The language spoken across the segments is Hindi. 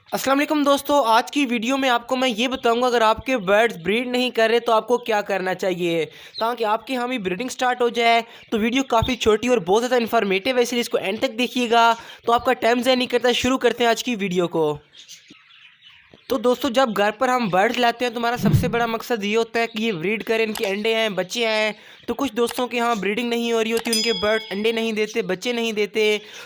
अस्सलाम वालेकुम दोस्तों, आज की वीडियो में आपको मैं ये बताऊंगा अगर आपके बर्ड्स ब्रीड नहीं कर रहे तो आपको क्या करना चाहिए ताकि आपके यहाँ भी ब्रीडिंग स्टार्ट हो जाए। तो वीडियो काफ़ी छोटी और बहुत ज़्यादा इन्फॉर्मेटिव है, इसलिए इसको एंड तक देखिएगा। तो आपका टाइम ज़ाया नहीं करता, शुरू करते हैं आज की वीडियो को। तो दोस्तों, जब घर पर हम बर्ड्स लाते हैं तो हमारा सबसे बड़ा मकसद ये होता है कि ये ब्रीड करें, इनके अंडे हैं, बच्चे हैं। तो कुछ दोस्तों के यहाँ ब्रीडिंग नहीं हो रही होती, उनके बर्ड अंडे नहीं देते, बच्चे नहीं देते,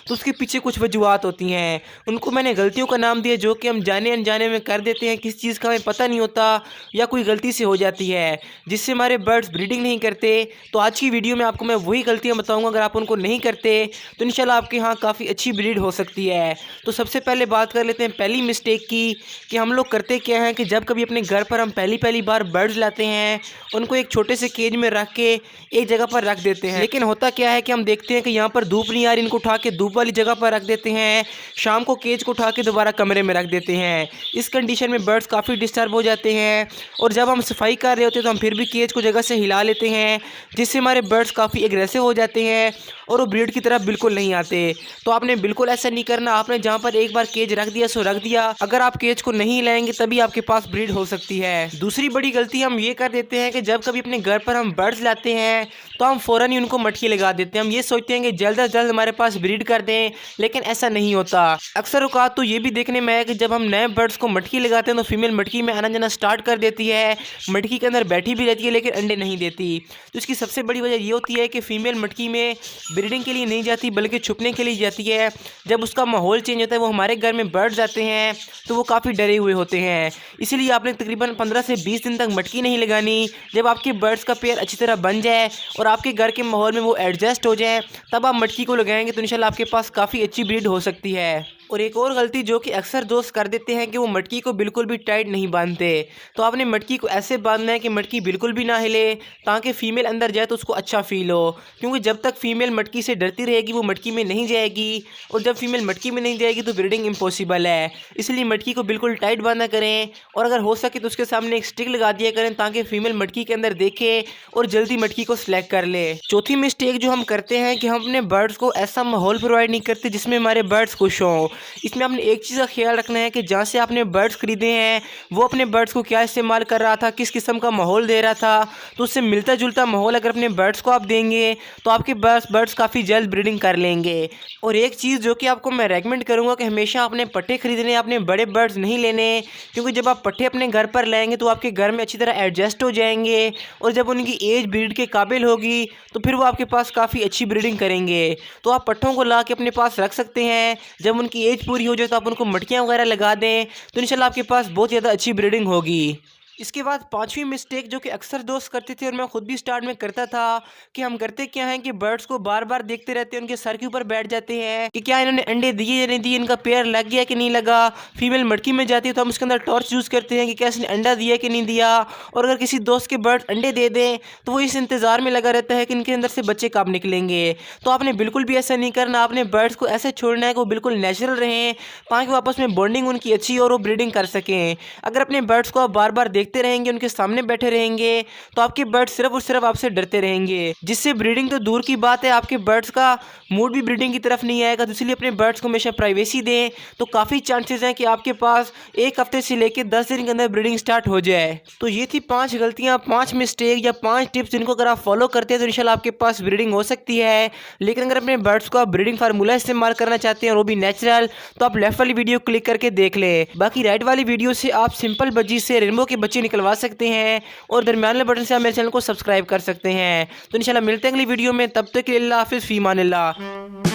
तो उसके पीछे कुछ वजूहत होती हैं। उनको मैंने गलतियों का नाम दिया जो कि हम जाने अनजाने में कर देते हैं, किस चीज़ का हमें पता नहीं होता या कोई गलती से हो जाती है जिससे हमारे बर्ड्स ब्रीडिंग नहीं करते। तो आज की वीडियो में आपको मैं वही गलतियाँ बताऊँगा, अगर आप उनको नहीं करते तो इंशाल्लाह आपके यहाँ काफ़ी अच्छी ब्रीड हो सकती है। तो सबसे पहले बात कर लेते हैं पहली मिस्टेक की कि हम लोग करते क्या हैं कि जब कभी अपने घर पर हम पहली बार बर्ड्स लाते हैं, उनको एक छोटे से केज में रख के एक जगह पर रख देते हैं। लेकिन होता क्या है कि हम देखते हैं कि यहाँ पर धूप नहीं आ रही, इनको उठा के धूप वाली जगह पर रख देते हैं, शाम को केज को उठा के दोबारा कमरे में रख देते हैं। इस कंडीशन में बर्ड्स काफ़ी डिस्टर्ब हो जाते हैं और जब हम सफाई कर रहे होते हैं तो हम फिर भी केज को जगह से हिला लेते हैं, जिससे हमारे बर्ड्स काफ़ी एग्रेसिव हो जाते हैं और वो ब्रीड की तरफ बिल्कुल नहीं आते। तो आपने बिल्कुल ऐसा नहीं करना। आपने जहाँ पर एक बार केज रख दिया सो रख दिया। अगर आप केज को नहीं लाएंगे तभी आपके पास ब्रीड हो सकती है। दूसरी बड़ी गलती हम ये कर देते हैं कि जब कभी अपने घर पर हम बर्ड्स लाते हैं तो हम फ़ौरन ही उनको मटकी लगा देते हैं। हम ये सोचते हैं कि जल्द से जल्द हमारे पास ब्रीड कर दें, लेकिन ऐसा नहीं होता। अक्सर औकात तो ये भी देखने में है कि जब हम नए बर्ड्स को मटकी लगाते हैं तो फीमेल मटकी में आना जाना स्टार्ट कर देती है, मटकी के अंदर बैठी भी रहती है लेकिन अंडे नहीं देती। तो इसकी सबसे बड़ी वजह ये होती है कि फ़ीमेल मटकी में ब्रीडिंग के लिए नहीं जाती बल्कि छुपने के लिए जाती है। जब उसका माहौल चेंज होता है, वो हमारे घर में बर्ड्स आते हैं तो वो काफ़ी डरे हुए होते हैं। इसीलिए आपने तकरीबन 15 से 20 दिन तक मटकी नहीं लगानी। जब आपके बर्ड्स का पेयर अच्छी तरह बन जाए और आपके घर के माहौल में वो एडजस्ट हो जाए तब आप मटकी को लगाएंगे तो इंशाल्लाह आपके पास काफ़ी अच्छी ब्रीड हो सकती है। और एक और गलती जो कि अक्सर दोस्त कर देते हैं कि वो मटकी को बिल्कुल भी टाइट नहीं बांधते। तो आपने मटकी को ऐसे बांधना है कि मटकी बिल्कुल भी ना हिले ताकि फ़ीमेल अंदर जाए तो उसको अच्छा फील हो, क्योंकि जब तक फ़ीमेल मटकी से डरती रहेगी वो मटकी में नहीं जाएगी और जब फीमेल मटकी में नहीं जाएगी तो ब्रीडिंग इम्पॉसिबल है। इसलिए मटकी को बिल्कुल टाइट बांधा करें और अगर हो सके तो उसके सामने एक स्टिक लगा दिया करें ताकि फीमेल मटकी के अंदर देखे और जल्दी मटकी को सिलेक्ट कर ले। चौथी मिस्टेक जो हम करते हैं कि हम अपने बर्ड्स को ऐसा माहौल प्रोवाइड नहीं करते जिसमें हमारे बर्ड्स खुश हों। इसमें आपने एक चीज़ का ख्याल रखना है कि जहाँ से आपने बर्ड्स खरीदे हैं वो अपने बर्ड्स को क्या इस्तेमाल कर रहा था, किस किस्म का माहौल दे रहा था। तो उससे मिलता जुलता माहौल अगर अपने बर्ड्स को आप देंगे तो आपके बर्ड्स काफ़ी जल्द ब्रीडिंग कर लेंगे। और एक चीज़ जो कि आपको मैं रेकमेंड करूँगा कि हमेशा अपने पट्टे खरीदने, अपने बड़े बर्ड्स नहीं लेने, क्योंकि जब आप पट्टे अपने घर पर लाएंगे तो आपके घर में अच्छी तरह एडजस्ट हो जाएंगे और जब उनकी एज ब्रीड के काबिल होगी तो फिर वो आपके पास काफ़ी अच्छी ब्रीडिंग करेंगे। तो आप पट्टों को ला के अपने पास रख सकते हैं। जब उनकी एज पूरी हो जाए तो आप उनको मटकियाँ वगैरह लगा दें तो इंशाल्लाह आपके पास बहुत ज़्यादा अच्छी ब्रीडिंग होगी। इसके बाद पांचवी मिस्टेक जो कि अक्सर दोस्त करते थे और मैं खुद भी स्टार्ट में करता था कि हम करते क्या हैं कि बर्ड्स को बार बार देखते रहते हैं, उनके सर के ऊपर बैठ जाते हैं कि क्या इन्होंने अंडे दिए या नहीं दिए, इनका पेयर लग गया कि नहीं लगा। फीमेल मटकी में जाती है तो हम उसके अंदर टॉर्च यूज़ करते हैं कि क्या इसने अंडा दिया कि नहीं दिया। और अगर किसी दोस्त के बर्ड्स अंडे दे दें तो वो इस इंतज़ार में लगा रहता है कि इनके अंदर से बच्चे कब निकलेंगे। तो आपने बिल्कुल भी ऐसा नहीं करना। आपने बर्ड्स को ऐसे छोड़ना है कि वो बिल्कुल नेचुरल रहें ताकि वो आपस में बॉन्डिंग उनकी अच्छी और वो ब्रीडिंग कर सकें। अगर अपने बर्ड्स को आप बार बार देखते रहेंगे, उनके सामने बैठे रहेंगे तो आपके बर्ड्स सिर्फ और सिर्फ आपसे डरते रहेंगे, जिससे ब्रीडिंग तो दूर की बात है आपके बर्ड्स का मूड भी ब्रीडिंग की तरफ नहीं आएगा। तो इसलिए अपने बर्ड्स को हमेशा प्राइवेसी दें तो काफ़ी चांसेस हैं कि आपके पास एक हफ्ते से लेकर 10 दिन के अंदर ब्रीडिंग स्टार्ट हो जाए। तो ये थी 5 गलतियाँ, 5 मिस्टेक या 5 टिप्स जिनको अगर आप फॉलो करते हैं तो इंशाल्लाह आपके पास ब्रीडिंग हो सकती है। लेकिन अगर अपने बर्ड्स को आप ब्रीडिंग फार्मूला इस्तेमाल करना चाहते हैं और वो भी नेचुरल, तो आप लेफ्ट वाली वीडियो क्लिक करके देख लें। बाकी राइट वाली वीडियो से आप सिंपल बज्जी से रेनबो के बच्चे निकलवा सकते हैं और दरमियान वाले बटन से आप मेरे चैनल को सब्सक्राइब कर सकते हैं। तो इंशाल्लाह मिलते हैं अगली वीडियो में, तब तक के लिए अल्लाह हाफिज़, फी अमान अल्लाह।